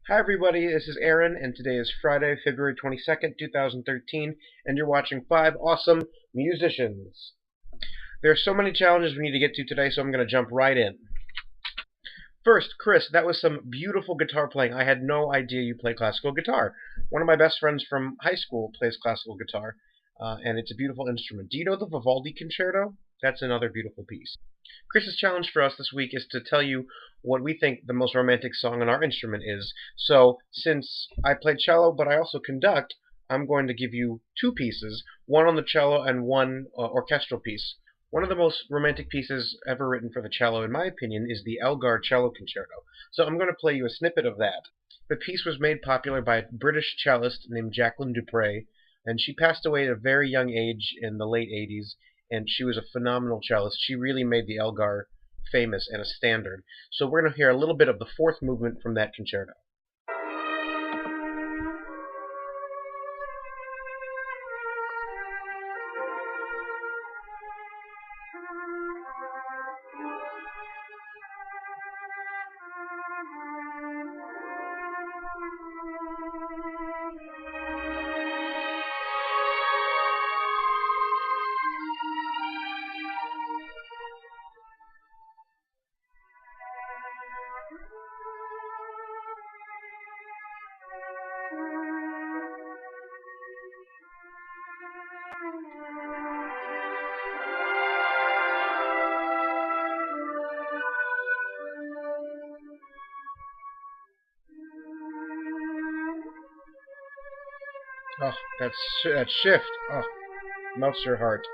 Hi everybody, this is Aaron, and today is Friday, February 22nd, 2013, and you're watching 5 Awesome Musicians. There are so many challenges we need to get to today, so I'm going to jump right in. First, Chris, that was some beautiful guitar playing. I had no idea you play classical guitar. One of my best friends from high school plays classical guitar, and it's a beautiful instrument. Do you know the Vivaldi Concerto? That's another beautiful piece. Chris's challenge for us this week is to tell you what we think the most romantic song on our instrument is. So, since I play cello, but I also conduct, I'm going to give you two pieces, one on the cello and one orchestral piece. One of the most romantic pieces ever written for the cello, in my opinion, is the Elgar Cello Concerto. So I'm going to play you a snippet of that. The piece was made popular by a British cellist named Jacqueline du Pré, and she passed away at a very young age in the late 80s, and she was a phenomenal cellist. She really made the Elgar famous and a standard. So we're going to hear a little bit of the fourth movement from that concerto. Oh, that shift. Oh, melts your heart.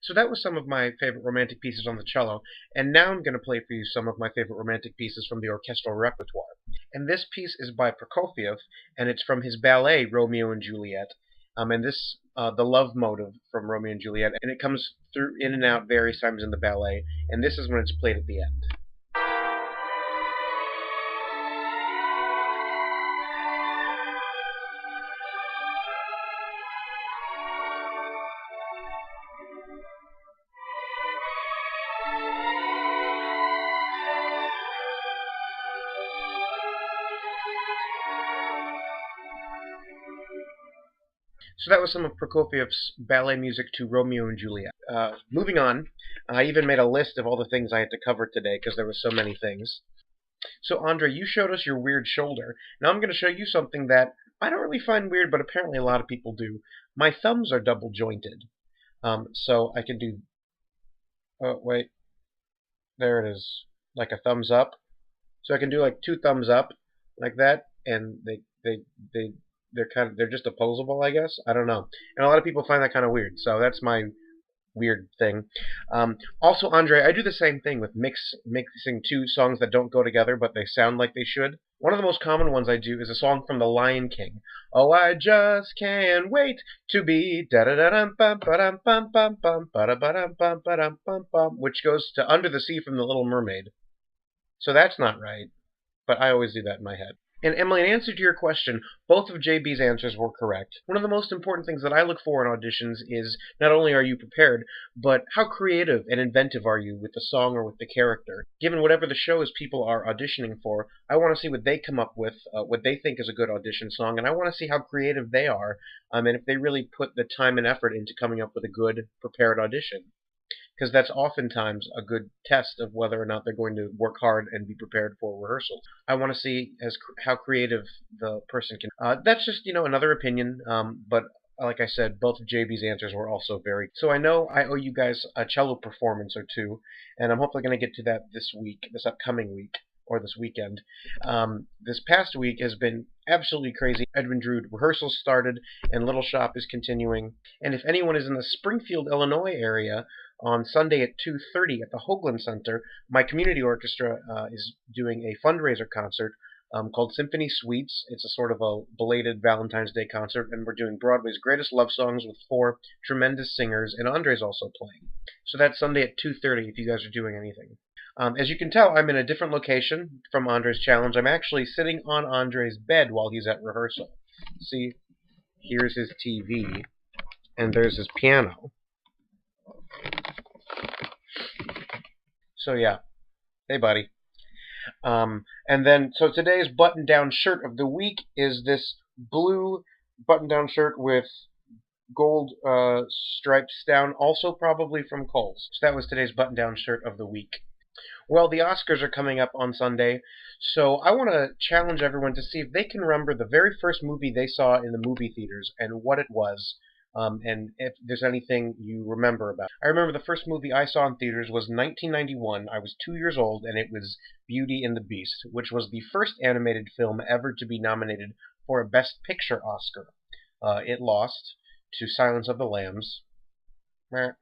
So that was some of my favorite romantic pieces on the cello, and now I'm going to play for you some of my favorite romantic pieces from the orchestral repertoire. And this piece is by Prokofiev, and it's from his ballet Romeo and Juliet. And this, the love motive from Romeo and Juliet, and it comes through in and out various times in the ballet, and this is when it's played at the end. So that was some of Prokofiev's ballet music to Romeo and Juliet. Moving on, I even made a list of all the things I had to cover today because there were so many things. So Andre, you showed us your weird shoulder. Now I'm going to show you something that I don't really find weird, but apparently a lot of people do. My thumbs are double jointed. So I can do... Oh, wait. There it is. Like a thumbs up. So I can do like two thumbs up, like that, and they're just opposable, I guess. I don't know. And a lot of people find that kind of weird. So that's my weird thing. Also, Andre, I do the same thing with mixing two songs that don't go together, but they sound like they should. One of the most common ones I do is a song from The Lion King. Oh, I just can't wait to be da da da dum bum ba dum bum bum bum ba da ba dum bum bum, which goes to Under the Sea from The Little Mermaid. So that's not right, but I always do that in my head. And Emily, in answer to your question, both of JB's answers were correct. One of the most important things that I look for in auditions is not only are you prepared, but how creative and inventive are you with the song or with the character. Given whatever the show is people are auditioning for, I want to see what they come up with, what they think is a good audition song, and I want to see how creative they are, and if they really put the time and effort into coming up with a good, prepared audition. Because that's oftentimes a good test of whether or not they're going to work hard and be prepared for rehearsals. I want to see how creative the person can. That's just another opinion, but like I said, both of JB's answers were also very. So I know I owe you guys a cello performance or two, and I'm hopefully going to get to that this week, this upcoming week, or this weekend. This past week has been absolutely crazy. Edwin Drood rehearsals started, and Little Shop is continuing. And if anyone is in the Springfield, Illinois area, on Sunday at 2:30 at the Hoagland Center, my community orchestra is doing a fundraiser concert called Symphony Suites. It's a sort of a belated Valentine's Day concert, and we're doing Broadway's greatest love songs with 4 tremendous singers, and Andre's also playing. So that's Sunday at 2:30 if you guys are doing anything. As you can tell, I'm in a different location from Andre's challenge. I'm actually sitting on Andre's bed while he's at rehearsal. See, Here's his TV, and there's his piano. So yeah, hey buddy. And then, so today's button-down shirt of the week is this blue button-down shirt with gold stripes down, also probably from Kohl's. So that was today's button-down shirt of the week. Well, the Oscars are coming up on Sunday, so I want to challenge everyone to see if they can remember the very first movie they saw in the movie theaters and what it was, and if there's anything you remember about it. I remember the first movie I saw in theaters was 1991. I was 2 years old, and it was Beauty and the Beast, which was the first animated film ever to be nominated for a Best Picture Oscar. It lost to Silence of the Lambs. But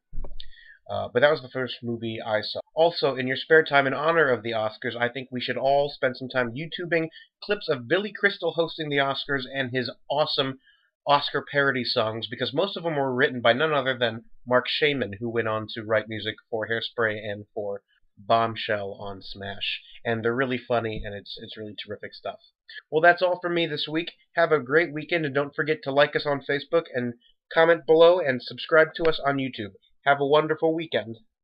that was the first movie I saw. Also, in your spare time, in honor of the Oscars, I think we should all spend some time YouTubing clips of Billy Crystal hosting the Oscars and his awesome Oscar parody songs, because most of them were written by none other than Mark Shaman, who went on to write music for Hairspray and for Bombshell on Smash. And they're really funny, and it's really terrific stuff. Well, that's all from me this week. Have a great weekend, and don't forget to like us on Facebook and comment below and subscribe to us on YouTube. Have a wonderful weekend.